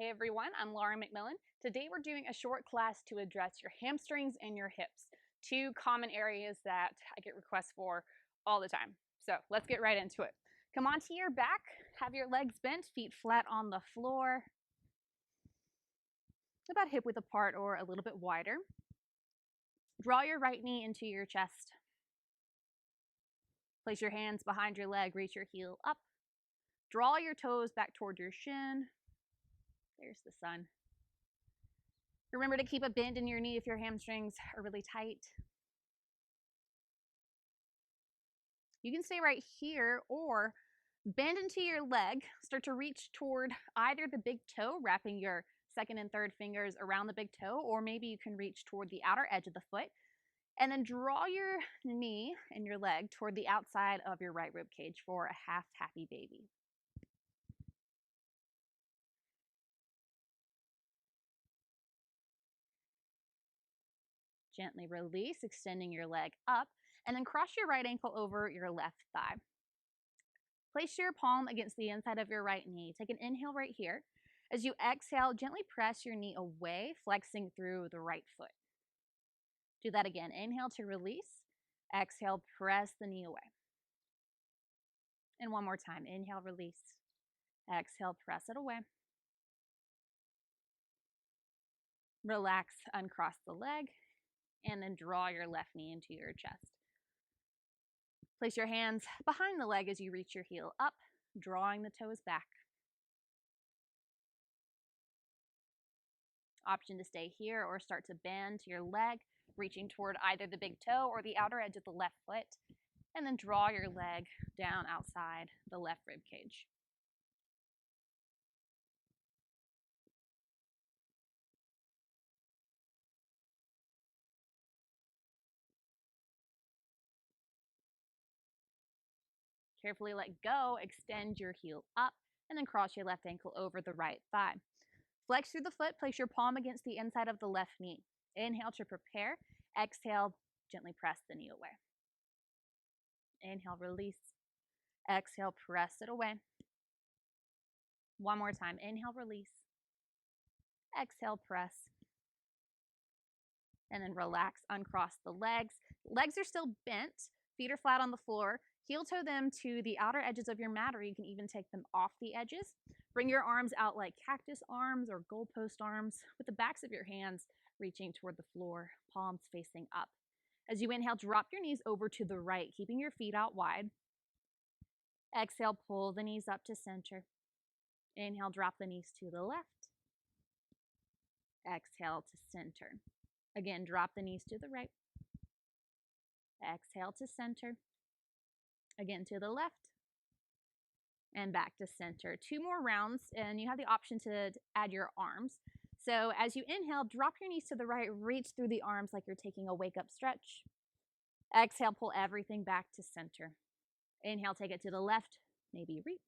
Hey everyone, I'm Laura McMillan. Today we're doing a short class to address your hamstrings and your hips, two common areas that I get requests for all the time. So let's get right into it. Come onto your back, have your legs bent, feet flat on the floor, about hip width apart or a little bit wider. Draw your right knee into your chest. Place your hands behind your leg, reach your heel up. Draw your toes back toward your shin. There's the sun. Remember to keep a bend in your knee if your hamstrings are really tight. You can stay right here or bend into your leg. Start to reach toward either the big toe, wrapping your second and third fingers around the big toe, or maybe you can reach toward the outer edge of the foot. And then draw your knee and your leg toward the outside of your right rib cage for a half happy baby. Gently release, extending your leg up, and then cross your right ankle over your left thigh. Place your palm against the inside of your right knee. Take an inhale right here. As you exhale, gently press your knee away, flexing through the right foot. Do that again. Inhale to release. Exhale, press the knee away. And one more time. Inhale, release. Exhale, press it away. Relax, uncross the leg, and then draw your left knee into your chest. Place your hands behind the leg as you reach your heel up, drawing the toes back. Option to stay here or start to bend your leg, reaching toward either the big toe or the outer edge of the left foot, and then draw your leg down outside the left rib cage. Carefully let go, extend your heel up, and then cross your left ankle over the right thigh. Flex through the foot, place your palm against the inside of the left knee. Inhale to prepare. Exhale, gently press the knee away. Inhale, release. Exhale, press it away. One more time. Inhale, release. Exhale, press. And then relax, uncross the legs. Legs are still bent. Feet are flat on the floor. Heel toe them to the outer edges of your mat, or you can even take them off the edges. Bring your arms out like cactus arms or goalpost arms, with the backs of your hands reaching toward the floor, palms facing up. As you inhale, drop your knees over to the right, keeping your feet out wide. Exhale, pull the knees up to center. Inhale, drop the knees to the left. Exhale to center. Again, drop the knees to the right. Exhale to center. Again, to the left. And back to center. Two more rounds, and you have the option to add your arms. So as you inhale, drop your knees to the right, reach through the arms like you're taking a wake-up stretch. Exhale, pull everything back to center. Inhale, take it to the left, maybe reach.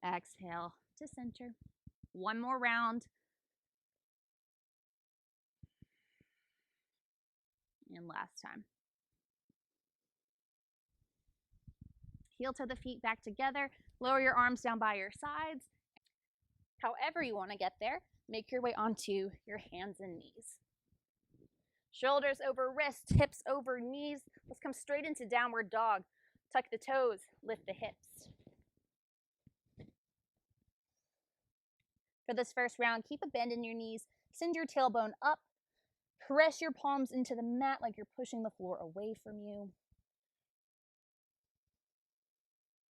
Exhale to center. One more round. And last time. Heel to the feet back together. Lower your arms down by your sides. However you want to get there, make your way onto your hands and knees. Shoulders over wrists, hips over knees. Let's come straight into downward dog. Tuck the toes, lift the hips. For this first round, keep a bend in your knees. Send your tailbone up. Press your palms into the mat like you're pushing the floor away from you.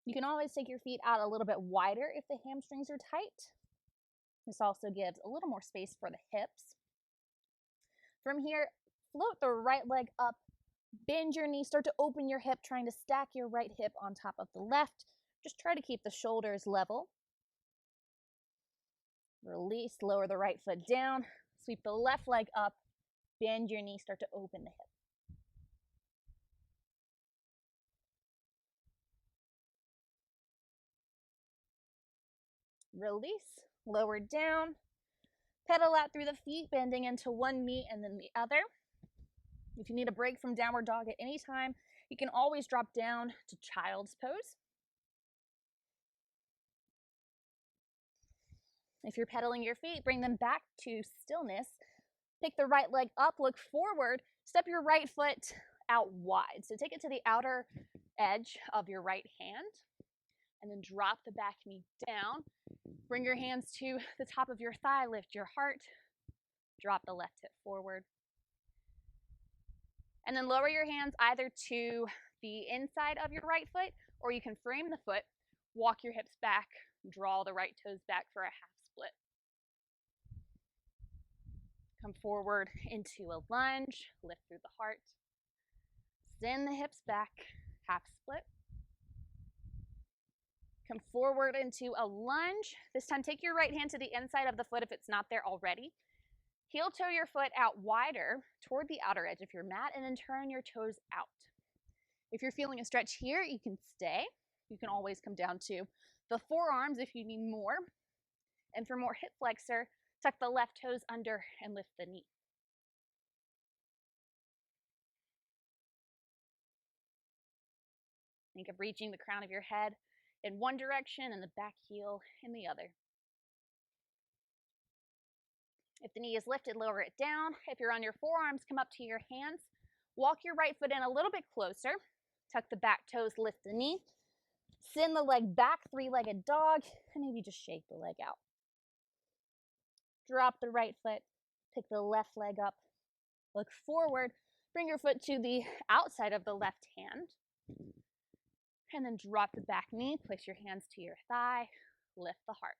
You can always take your feet out a little bit wider if the hamstrings are tight. This also gives a little more space for the hips. From here, float the right leg up, bend your knee, start to open your hip, trying to stack your right hip on top of the left. Just try to keep the shoulders level. Release, lower the right foot down, sweep the left leg up, bend your knee, start to open the hip. Release, lower down, pedal out through the feet, bending into one knee and then the other. If you need a break from downward dog at any time, you can always drop down to child's pose. If you're pedaling your feet, bring them back to stillness. Pick the right leg up, look forward, step your right foot out wide. So take it to the outer edge of your right hand, and then drop the back knee down. Bring your hands to the top of your thigh, lift your heart, drop the left hip forward. And then lower your hands either to the inside of your right foot, or you can frame the foot, walk your hips back, draw the right toes back for a half split. Come forward into a lunge, lift through the heart. Send the hips back, half split. Come forward into a lunge. This time take your right hand to the inside of the foot if it's not there already. Heel toe your foot out wider toward the outer edge of your mat, and then turn your toes out. If you're feeling a stretch here, you can stay. You can always come down to the forearms if you need more. And for more hip flexor, tuck the left toes under and lift the knee. Think of reaching the crown of your head in one direction and the back heel in the other. If the knee is lifted, lower it down. If you're on your forearms, come up to your hands. Walk your right foot in a little bit closer. Tuck the back toes, lift the knee. Send the leg back, three-legged dog, and maybe just shake the leg out. Drop the right foot, pick the left leg up, look forward, bring your foot to the outside of the left hand, and then drop the back knee, place your hands to your thigh, lift the heart.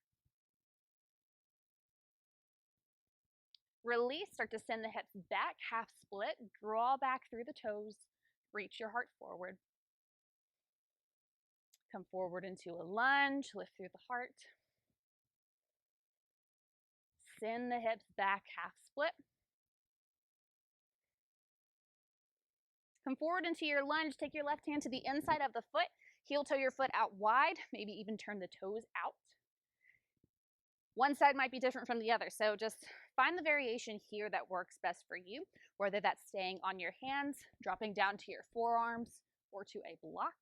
Release, start to send the hips back, half split, draw back through the toes, reach your heart forward. Come forward into a lunge, lift through the heart. Send the hips back, half split. Come forward into your lunge, take your left hand to the inside of the foot, heel toe your foot out wide, maybe even turn the toes out. One side might be different from the other, so just find the variation here that works best for you, whether that's staying on your hands, dropping down to your forearms, or to a block,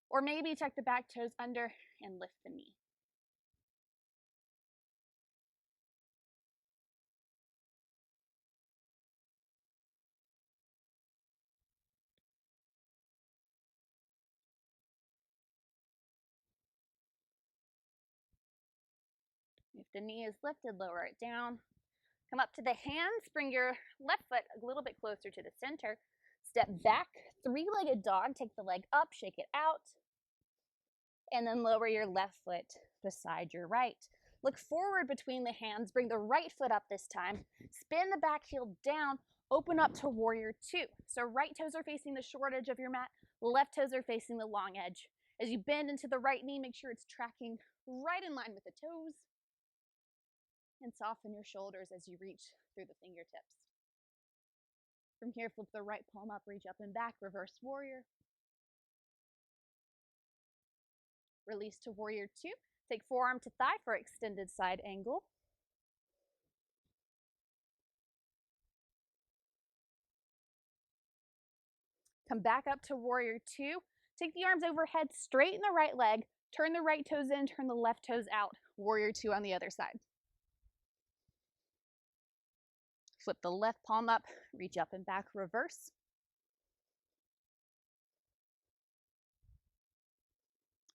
or maybe tuck the back toes under and lift the knee. If the knee is lifted, lower it down. Come up to the hands, bring your left foot a little bit closer to the center. Step back, three-legged dog, take the leg up, shake it out, and then lower your left foot beside your right. Look forward between the hands, bring the right foot up this time, spin the back heel down, open up to warrior two. So right toes are facing the short edge of your mat, left toes are facing the long edge. As you bend into the right knee, make sure it's tracking right in line with the toes, and soften your shoulders as you reach through the fingertips. From here, flip the right palm up, reach up and back, reverse warrior. Release to warrior two. Take forearm to thigh for extended side angle. Come back up to warrior two. Take the arms overhead, straighten the right leg, turn the right toes in, turn the left toes out. Warrior two on the other side. Flip the left palm up, reach up and back, reverse.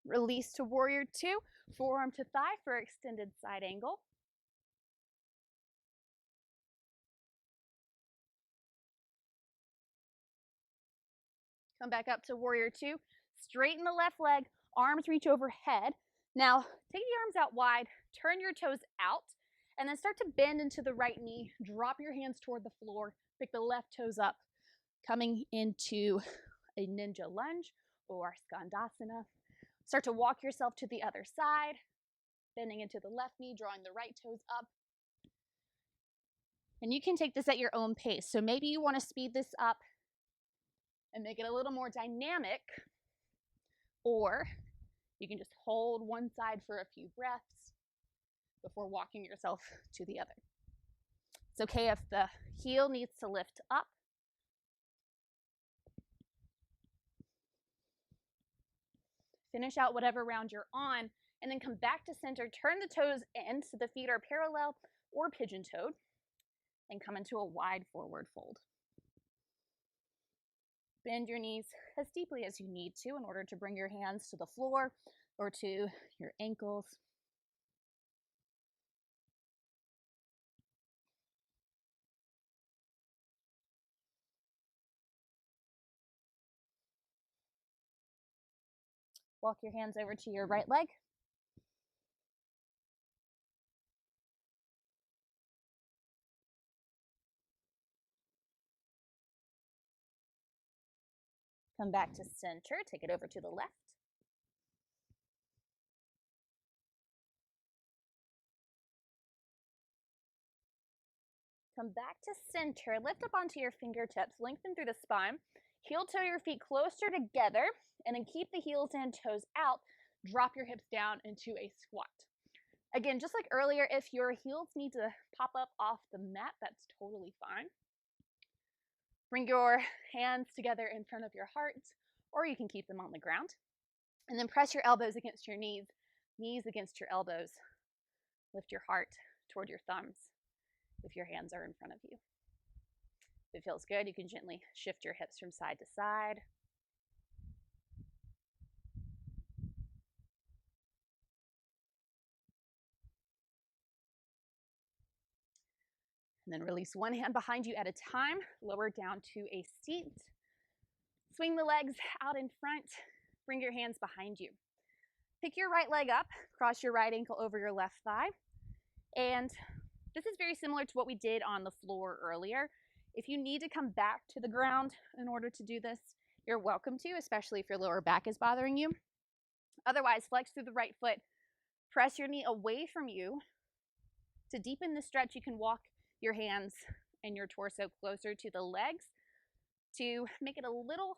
Release to warrior two, forearm to thigh for extended side angle. Come back up to warrior two, straighten the left leg, arms reach overhead. Now take the arms out wide, turn your toes out, and then start to bend into the right knee, drop your hands toward the floor, pick the left toes up, coming into a ninja lunge or skandasana. Start to walk yourself to the other side, bending into the left knee, drawing the right toes up. And you can take this at your own pace. So maybe you want to speed this up and make it a little more dynamic, or you can just hold one side for a few breaths before walking yourself to the other. It's okay if the heel needs to lift up. Finish out whatever round you're on. And then come back to center, turn the toes in so the feet are parallel or pigeon-toed, and come into a wide forward fold. Bend your knees as deeply as you need to in order to bring your hands to the floor or to your ankles. Walk your hands over to your right leg. Come back to center, take it over to the left. Come back to center, lift up onto your fingertips, lengthen through the spine, heel toe your feet closer together, and then keep the heels and toes out. Drop your hips down into a squat. Again, just like earlier, if your heels need to pop up off the mat, that's totally fine. Bring your hands together in front of your heart, or you can keep them on the ground. And then press your elbows against your knees, knees against your elbows. Lift your heart toward your thumbs if your hands are in front of you. If it feels good, you can gently shift your hips from side to side. And then release one hand behind you at a time, lower down to a seat. Swing the legs out in front, bring your hands behind you. Pick your right leg up, cross your right ankle over your left thigh. And this is very similar to what we did on the floor earlier. If you need to come back to the ground in order to do this, you're welcome to, especially if your lower back is bothering you. Otherwise, flex through the right foot, press your knee away from you. To deepen the stretch, you can walk your hands and your torso closer to the legs. To make it a little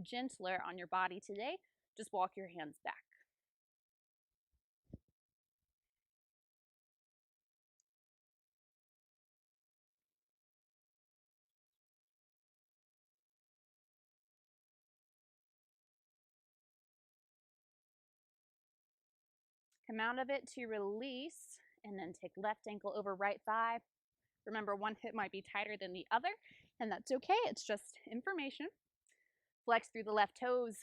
gentler on your body today, just walk your hands back. Come out of it to release, and then take left ankle over right thigh. Remember, one hip might be tighter than the other, and that's okay. It's just information. Flex through the left toes,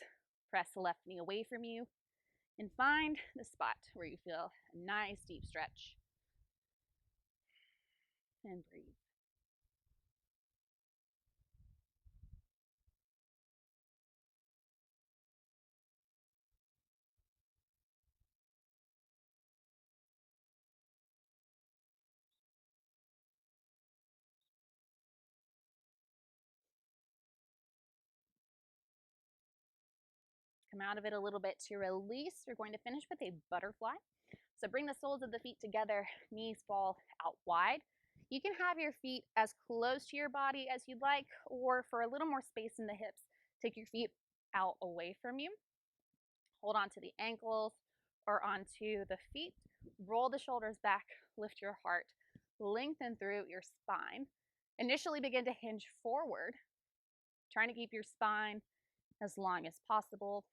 press the left knee away from you, and find the spot where you feel a nice deep stretch. And breathe. Come out of it a little bit to release. We're going to finish with a butterfly. So bring the soles of the feet together, knees fall out wide. You can have your feet as close to your body as you'd like, or for a little more space in the hips, take your feet out away from you. Hold on to the ankles or onto the feet. Roll the shoulders back, lift your heart, lengthen through your spine. Initially begin to hinge forward, trying to keep your spine as long as possible.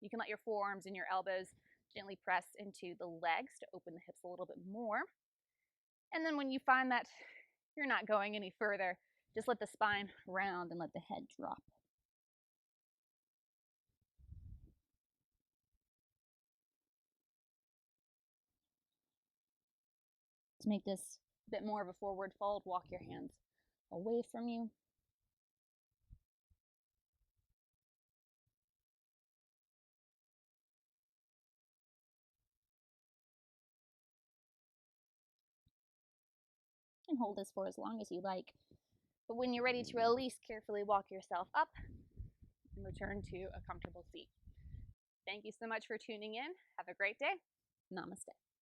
You can let your forearms and your elbows gently press into the legs to open the hips a little bit more. And then when you find that you're not going any further, just let the spine round and let the head drop. To make this a bit more of a forward fold, walk your hands away from you. And hold this for as long as you like. But when you're ready to release, carefully walk yourself up and return to a comfortable seat. Thank you so much for tuning in. Have a great day. Namaste.